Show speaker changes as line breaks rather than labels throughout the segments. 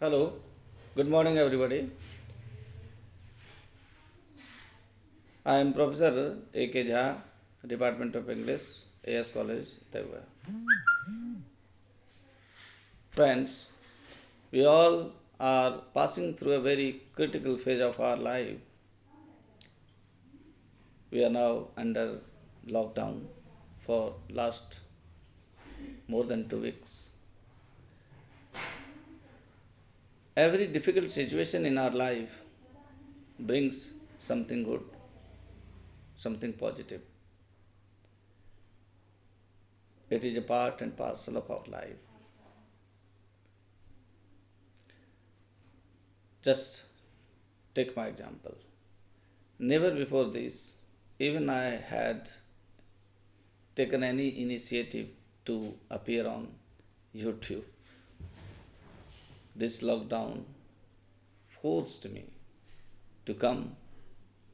Hello, good morning everybody. I am Professor A.K. Jha, Department of English, AS College, Devwa. Friends, we all are passing through a very critical phase of our life. We are now under lockdown for last more than 2 weeks. Every difficult situation in our life brings something good, something positive. It is a part and parcel of our life. Just take my example. Never before this, even I had taken any initiative to appear on YouTube. This lockdown forced me to come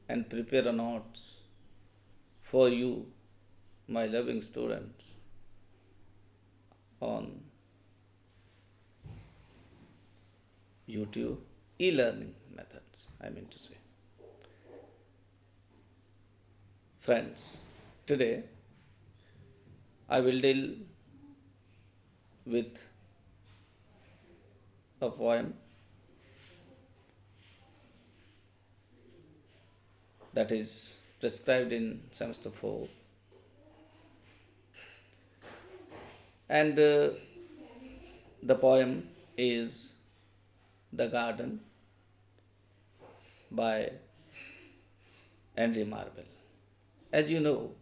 and prepare a notes for you, my loving students, on YouTube e-learning methods, I mean to say. Friends, today I will deal with a poem that is prescribed in semester 4, and the poem is The Garden by Henry Marble. As you know,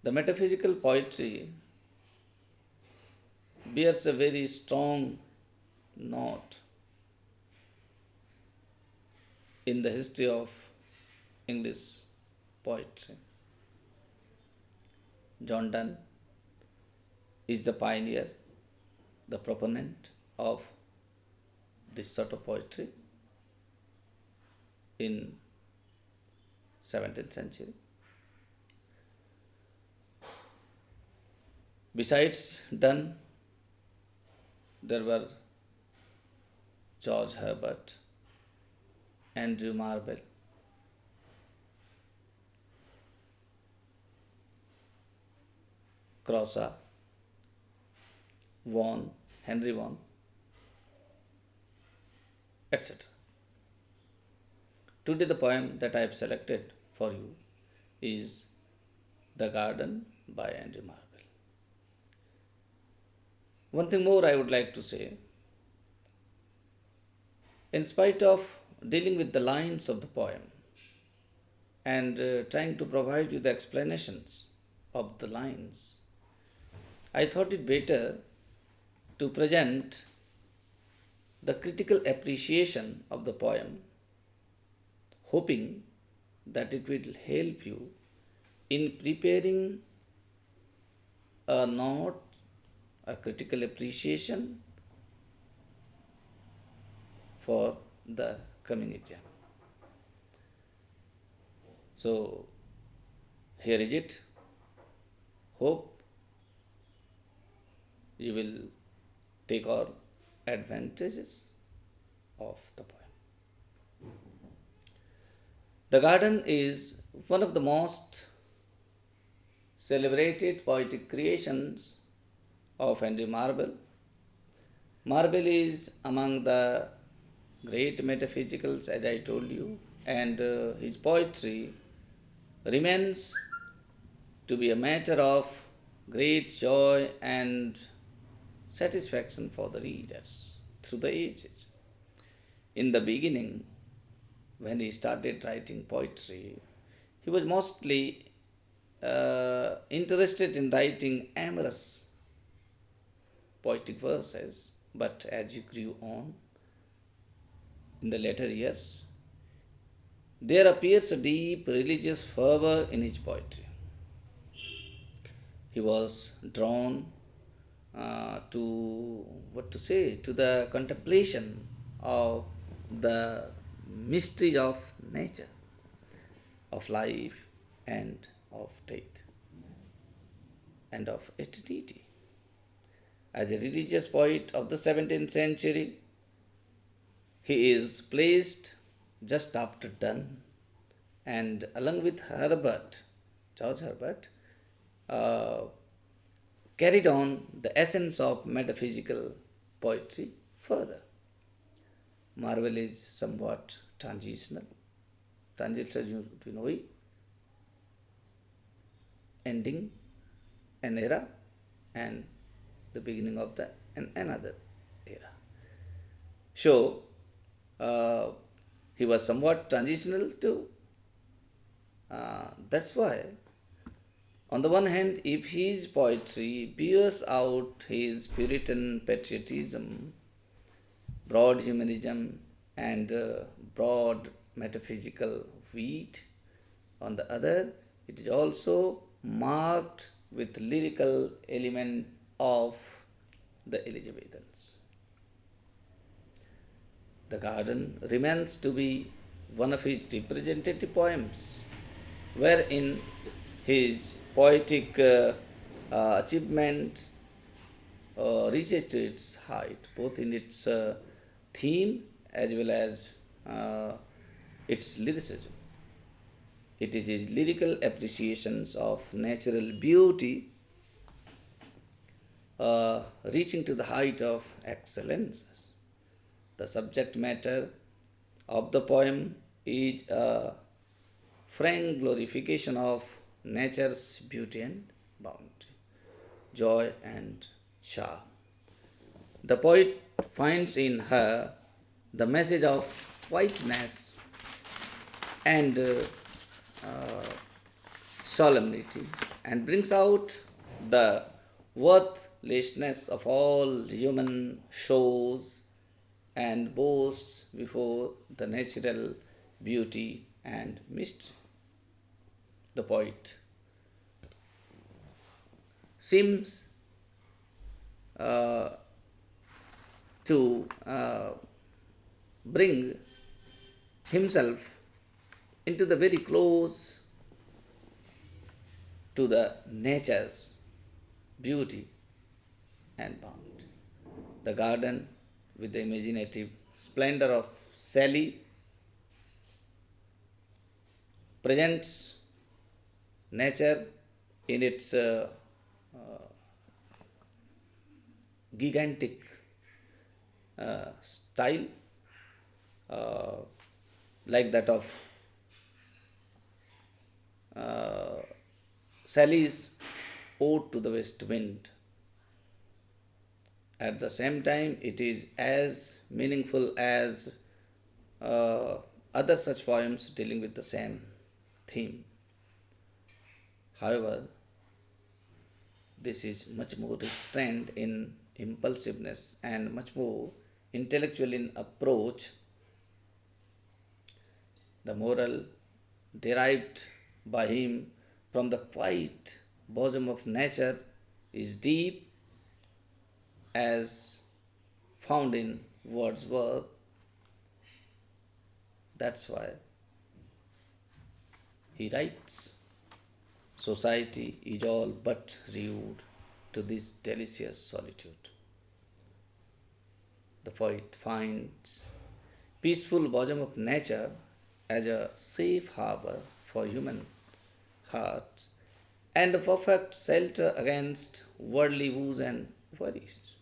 the metaphysical poetry bears a very strong note in the history of English poetry. John Donne is the pioneer, the proponent of this sort of poetry in 17th century. Besides Donne, there were George Herbert, Andrew Marvell, Crossa, Henry Vaughan, etc. Today, the poem that I have selected for you is The Garden by Andrew Marvell. One thing more I would like to say, in spite of dealing with the lines of the poem and trying to provide you the explanations of the lines, I thought it better to present the critical appreciation of the poem, hoping that it will help you in preparing a note, a critical appreciation for the coming exam. So, here is it. Hope you will take all advantages of the poem. The Garden is one of the most celebrated poetic creations of Henry Marble. Marble is among the great metaphysicals, as I told you, and his poetry remains to be a matter of great joy and satisfaction for the readers through the ages. In the beginning, when he started writing poetry, he was mostly interested in writing amorous poetic verses, but as he grew on in the later years, there appears a deep religious fervor in his poetry. He was drawn to the contemplation of the mysteries of nature, of life and of death, and of eternity. As a religious poet of the 17th century, he is placed just after Donne, and along with George Herbert, uh, carried on the essence of metaphysical poetry further. Marvel is somewhat transitional. Transitional, you know, ending an era and the beginning of another era. So, he was somewhat transitional too. That's why, on the one hand, if his poetry bears out his Puritan patriotism, broad humanism, and broad metaphysical wheat, on the other, it is also marked with lyrical element of the Elizabethans. The Garden remains to be one of his representative poems, wherein his poetic achievement reaches to its height, both in its theme as well as its lyricism. It is his lyrical appreciations of natural beauty reaching to the height of excellence. The subject matter of the poem is a frank glorification of nature's beauty and bounty, joy and charm. The poet finds in her the message of whiteness and solemnity, and brings out the worthlessness of all human shows and boasts before the natural beauty and mystery. The poet seems to bring himself into the very close to the nature's beauty and bounty. The garden, with the imaginative splendor of Sally, presents nature in its gigantic style, like that of Sally's Ode to the West Wind. At the same time, it is as meaningful as other such poems dealing with the same theme. However, this is much more restrained in impulsiveness and much more intellectual in approach. The moral derived by him from the quiet bosom of nature is deep as found in Wordsworth. That's why he writes, society is all but rude to this delicious solitude. The poet finds peaceful bosom of nature as a safe harbor for human hearts and a perfect shelter against worldly woes and worries.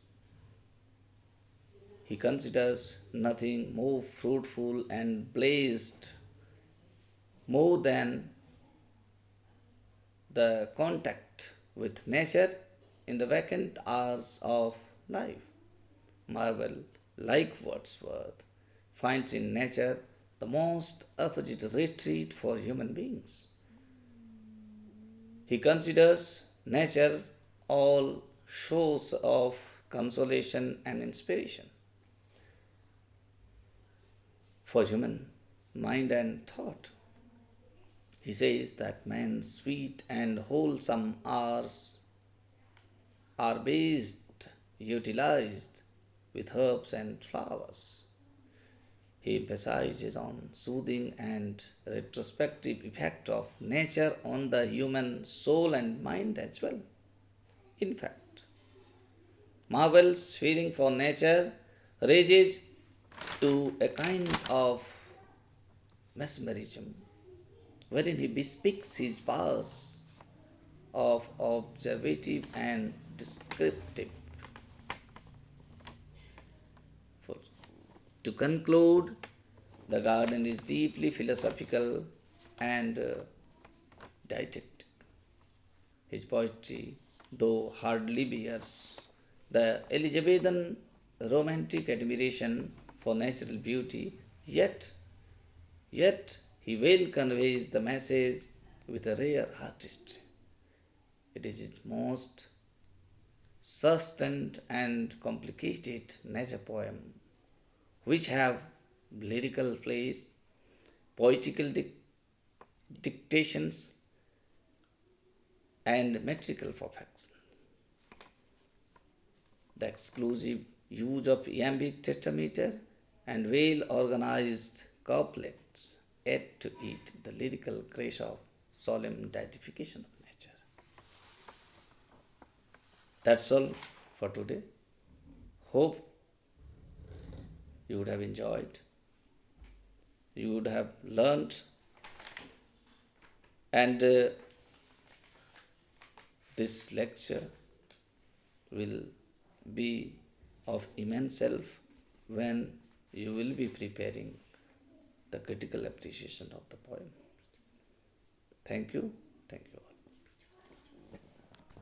He considers nothing more fruitful and blessed more than the contact with nature in the vacant hours of life. Marvel, like Wordsworth, finds in nature the most opposite retreat for human beings. He considers nature all source of consolation and inspiration for human mind and thought. He says that man's sweet and wholesome hours are best utilized with herbs and flowers. He emphasizes on soothing and retrospective effect of nature on the human soul and mind as well. In fact, Marvel's feeling for nature rages to a kind of mesmerism, wherein he bespeaks his powers of observative and descriptive. For, to conclude, the garden is deeply philosophical and didactic. His poetry, though hardly bears the Elizabethan romantic admiration for natural beauty, yet he well conveys the message with a rare artistry. It is his most sustained and complicated nature poem, which have lyrical plays, poetical dictations, and metrical perfection. The exclusive use of iambic tetrameter and well organized couplets add to it the lyrical grace of solemn identification of nature. That's all for today. Hope you would have enjoyed, you would have learned, and this lecture will be of immense help when you will be preparing the critical appreciation of the poem. Thank you.